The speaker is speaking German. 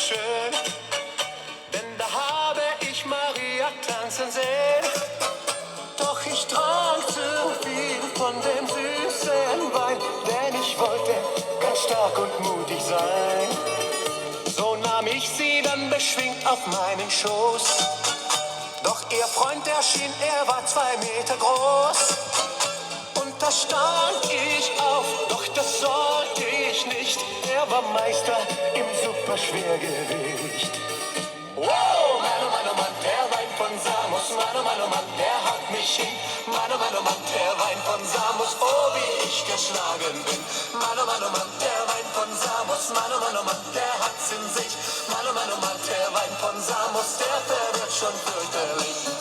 schön, denn da habe ich Maria tanzen sehen. Doch ich trank zu viel von dem süßen Wein, denn ich wollte ganz stark und mutig sein. So nahm ich sie dann beschwingt auf meinen Schoß. Doch ihr Freund erschien, er war 2 Meter groß. Und da stand ich auf, doch das sollte ich nicht. Er war Meister im Superschwergewicht. Wow, Mann, oh Mann, oh Mann, der Wein von Samos. Mann, oh Mann, der haut mich hin. Mann, oh Mann, der Wein von Samos. Oh, wie ich geschlagen bin. Mann, oh Mann, der Wein von Samos. Mann, oh Mann, der hat's in sich. Mann, oh Mann, der Wein von Samos, der verwirrt schon fürchterlich.